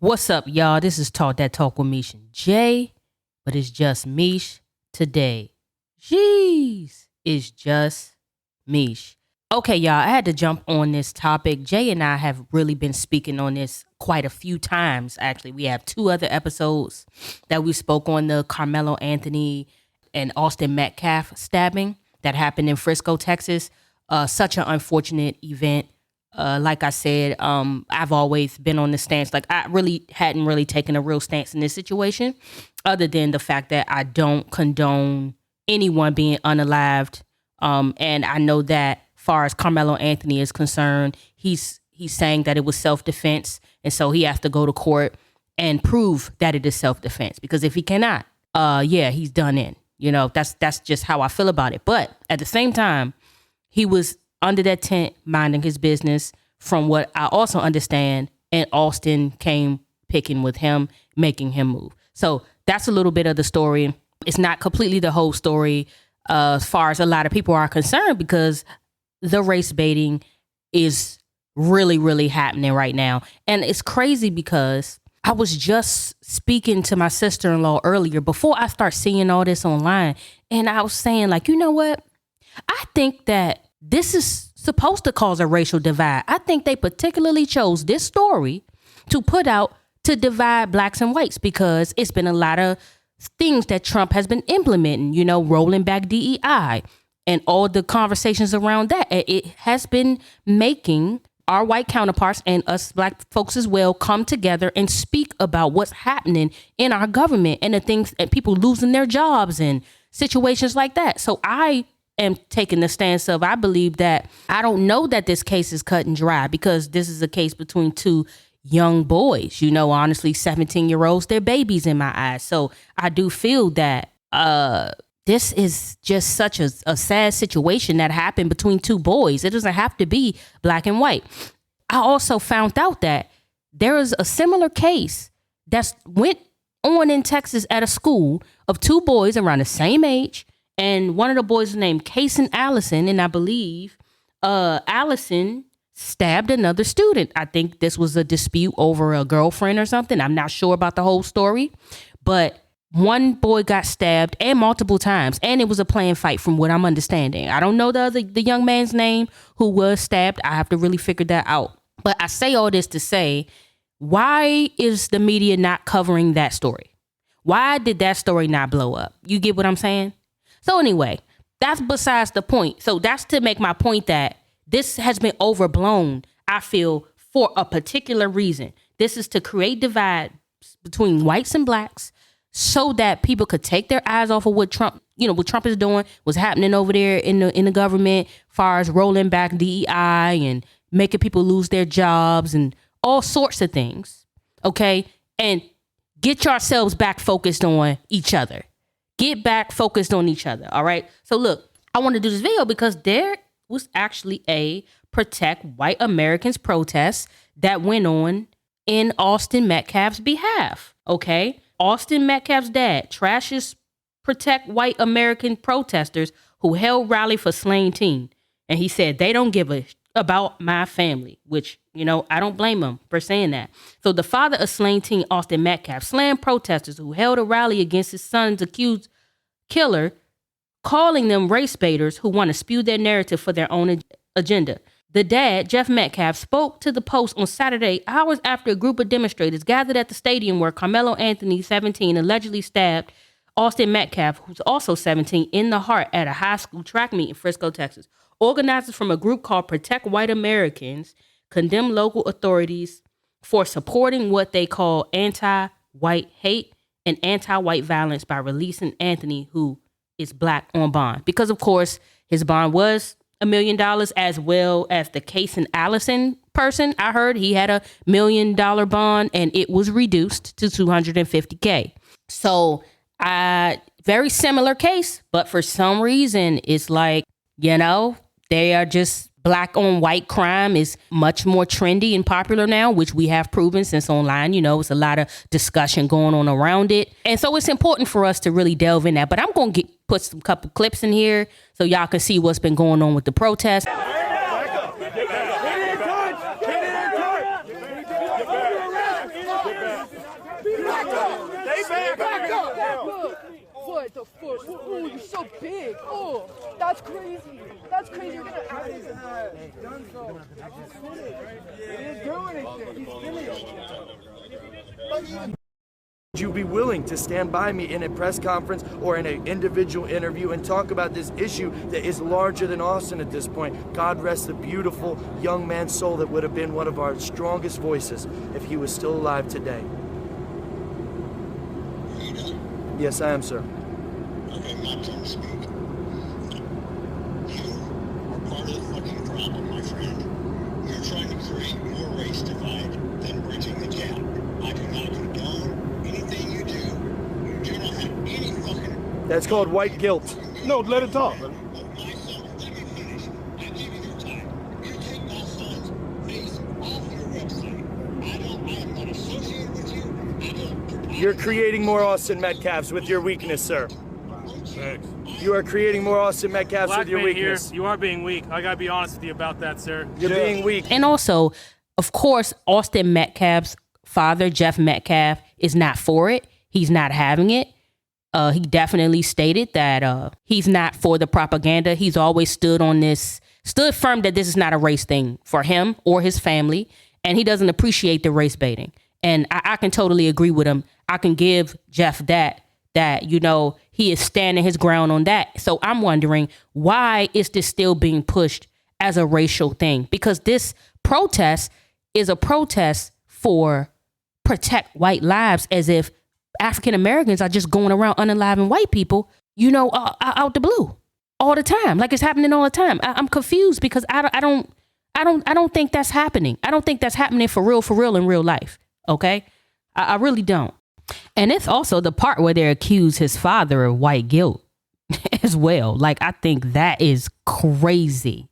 What's up, y'all? This is Talk That Talk with Mish and Jay, but it's just Mish today. Jeez, it's just Mish. Okay, y'all, I had to jump on this topic. Jay and I have really been speaking on this quite a few times, actually. We have 2 other episodes that we spoke on the Karmelo Anthony and Austin Metcalf stabbing that happened in Frisco, Texas. Such an unfortunate event. Like I said, I've always been on the stance. Like, I really hadn't really taken a real stance in this situation, other than the fact that I don't condone anyone being unalived. And I know that far as Karmelo Anthony is concerned, he's saying that it was self-defense. And so he has to go to court and prove that it is self-defense. Because if he cannot, he's done in. You know, that's just how I feel about it. But at the same time, he was under that tent, minding his business, from what I also understand, and Austin came picking with him, making him move. So that's a little bit of the story. It's not completely the whole story as far as a lot of people are concerned, because the race baiting is really, really happening right now. And it's crazy because I was just speaking to my sister-in-law earlier before I start seeing all this online. And I was saying, like, you know what? I think that this is supposed to cause a racial divide. I think they particularly chose this story to put out to divide blacks and whites, because it's been a lot of things that Trump has been implementing, you know, rolling back DEI and all the conversations around that. It has been making our white counterparts and us black folks as well come together and speak about what's happening in our government and the things, and people losing their jobs and situations like that. So I am taking the stance of, I believe that, I don't know that this case is cut and dry, because this is a case between 2 young boys, you know, honestly, 17-year-olds, they're babies in my eyes. So I do feel that this is just such a sad situation that happened between 2 boys. It doesn't have to be black and white. I also found out that there is a similar case that went on in Texas at a school of 2 boys around the same age. And one of the boys was named Kason Allison. And I believe Allison stabbed another student. I think this was a dispute over a girlfriend or something. I'm not sure about the whole story. But one boy got stabbed, and multiple times. And it was a planned fight from what I'm understanding. I don't know the young man's name who was stabbed. I have to really figure that out. But I say all this to say, why is the media not covering that story? Why did that story not blow up? You get what I'm saying? So anyway, that's besides the point. So that's to make my point that this has been overblown, I feel, for a particular reason. This is to create divide between whites and blacks so that people could take their eyes off of what Trump is doing, what's happening over there in the government, far as rolling back DEI and making people lose their jobs and all sorts of things. Okay? And get yourselves back focused on each other. Get back focused on each other. All right. So look, I want to do this video because there was actually a Protect White Americans protest that went on in Austin Metcalf's behalf. Okay. Austin Metcalf's dad trashes Protect White American protesters who held rally for slain teen. And he said, they don't give a about my family, which, you know, I don't blame him for saying that. So the father of slain teen Austin Metcalf slammed protesters who held a rally against his son's accused killer, calling them race baiters who want to spew their narrative for their own agenda. The dad, Jeff Metcalf, spoke to the Post on Saturday, hours after a group of demonstrators gathered at the stadium where Karmelo Anthony, 17, allegedly stabbed Austin Metcalf, who's also 17, in the heart at a high school track meet in Frisco, Texas. Organizers from a group called Protect White Americans condemned local authorities for supporting what they call anti-white hate and anti-white violence by releasing Anthony, who is black, on bond. Because, of course, his bond was $1 million, as well as the Kason Allison person. I heard he had $1 million bond, and it was reduced to $250K. So, very similar case, but for some reason, it's like, you know, they are just black on white crime is much more trendy and popular now, which we have proven since online, you know, it's a lot of discussion going on around it. And so it's important for us to really delve in that. But I'm going to put some couple clips in here so y'all can see what's been going on with the protest. Back up. What the fuck? Oh, you're so big. Oh, that's crazy. That's crazy. You're gonna out his head. He's done so. He didn't do anything. He's finished. Would you be willing to stand by me in a press conference or in an individual interview and talk about this issue that is larger than Austin at this point? God rest the beautiful young man's soul that would have been one of our strongest voices if he was still alive today. Yes, I am, sir. Okay, I'm not trying to speak. You are part of the fucking problem, my friend. You're trying to create more race divide than bridging the gap. I do not condone anything you do. You do not have any fucking... That's called white guilt. No, let it talk. My son, let me finish. I give you your time. You take my son's face off your website. I am not associated with you. You're creating more Austin Metcalfs with your weakness, sir. You are creating more Austin Metcalfs with your weakness. Here, you are being weak. I gotta be honest with you about that, sir. You're being weak. And also, of course, Austin Metcalf's father, Jeff Metcalf, is not for it. He's not having it. He definitely stated that he's not for the propaganda. He's always stood firm that this is not a race thing for him or his family. And he doesn't appreciate the race baiting. And I can totally agree with him. I can give Jeff that, he is standing his ground on that. So I'm wondering, why is this still being pushed as a racial thing? Because this protest is a protest for protect white lives, as if African Americans are just going around unaliving white people, out the blue all the time. Like it's happening all the time. I'm confused because I don't think that's happening. I don't think that's happening for real in real life. Okay. I really don't. And it's also the part where they accuse his father of white guilt as well. Like, I think that is crazy.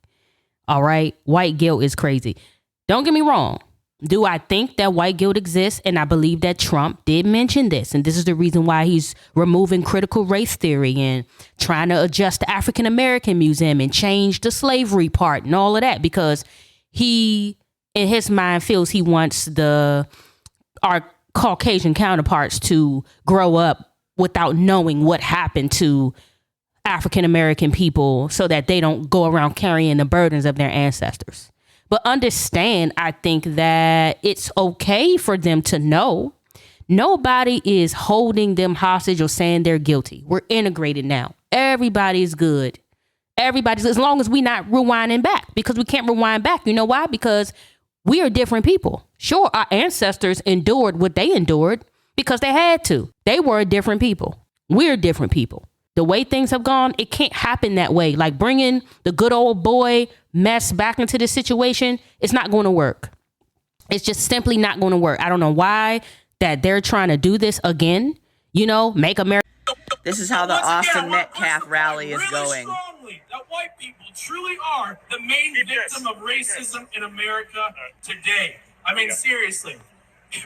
All right. White guilt is crazy. Don't get me wrong. Do I think that white guilt exists? And I believe that Trump did mention this. And this is the reason why he's removing critical race theory and trying to adjust the African American Museum and change the slavery part and all of that, because he, in his mind, feels he wants our Caucasian counterparts to grow up without knowing what happened to African American people so that they don't go around carrying the burdens of their ancestors. But understand, I think that it's okay for them to know. Nobody is holding them hostage or saying they're guilty. We're integrated now. Everybody's good. As long as we're not rewinding back, because we can't rewind back. You know why? Because we are different people. Sure, our ancestors endured what they endured because they had to. They were different people. We're different people. The way things have gone, it can't happen that way. Like bringing the good old boy mess back into the situation, it's not going to work. It's just simply not going to work. I don't know why that they're trying to do this again. Make America. This is how the Austin Metcalf rally is going. Strongly that white people truly are the main victim of racism in America today. I mean, seriously.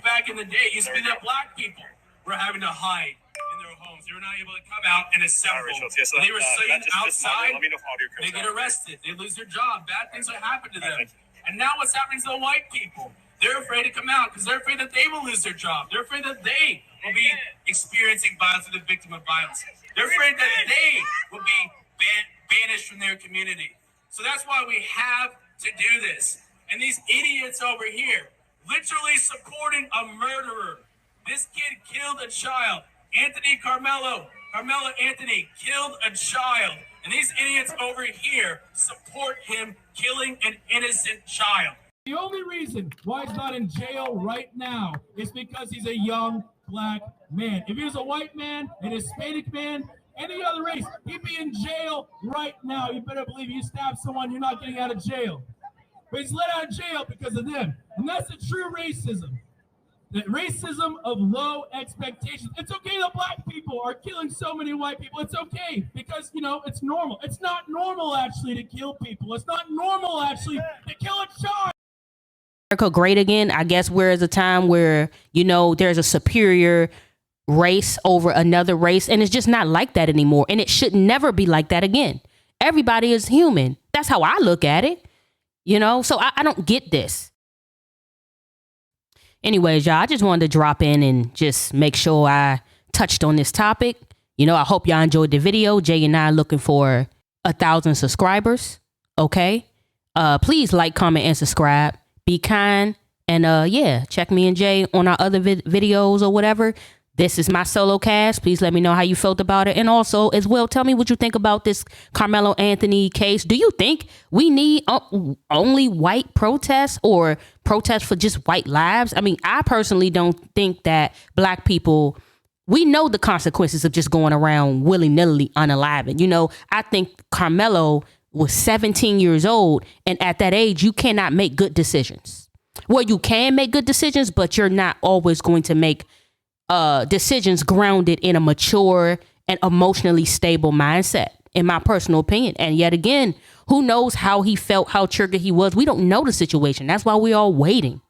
Back in the day, it used to be that black people were having to hide in their homes. They were not able to come out and assemble. When they were sitting outside, they get arrested. They lose their job. Bad things will happen to them. And now what's happening to the white people? They're afraid to come out because they're afraid that they will lose their job. They're afraid that they will be experiencing violence or the victim of violence. They're afraid that they will be banished from their community. So that's why we have to do this. And these idiots over here, literally supporting a murderer. This kid killed a child. Karmelo Anthony killed a child. And these idiots over here support him killing an innocent child. The only reason why he's not in jail right now is because he's a young black man. If he was a white man, an Hispanic man, any other race, he'd be in jail right now. You better believe you stab someone, you're not getting out of jail. But he's let out of jail because of them. And that's the true racism. The racism of low expectations. It's okay that black people are killing so many white people. It's okay because, it's normal. It's not normal, actually, to kill people. It's not normal, actually, to kill a child. America great again. I guess we're at a time where, there's a superior race over another race. And it's just not like that anymore. And it should never be like that again. Everybody is human. That's how I look at it. So I don't get this. Anyways, y'all, I just wanted to drop in and just make sure I touched on this topic. You know, I hope y'all enjoyed the video. Jay and I are looking for 1,000 subscribers. Okay. Please like, comment, and subscribe. Be kind. And yeah, check me and Jay on our other videos or whatever. This is my solo cast. Please let me know how you felt about it. And also, as well, tell me what you think about this Karmelo Anthony case. Do you think we need only white protests or protests for just white lives? I mean, I personally don't think that black people, we know the consequences of just going around willy-nilly unaliving. You know, I think Karmelo was 17 years old. And at that age, you cannot make good decisions. Well, you can make good decisions, but you're not always going to make decisions grounded in a mature and emotionally stable mindset, in my personal opinion. And yet again, who knows how he felt, how triggered he was. We don't know the situation. That's why we're all waiting,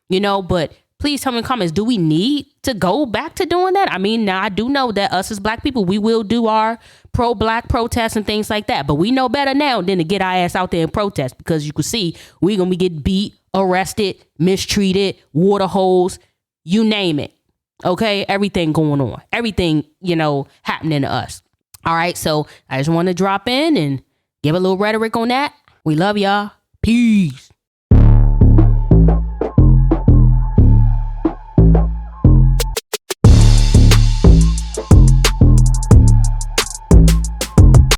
you know, but please tell me in the comments, do we need to go back to doing that? I mean, now I do know that us as black people, we will do our pro-black protests and things like that. But we know better now than to get our ass out there and protest, because you can see we're going to be getting beat, arrested, mistreated, water holes, you name it. Okay, everything going on, everything, you know, happening to us. All right, so I just want to drop in and give a little rhetoric on that. We love y'all. Peace.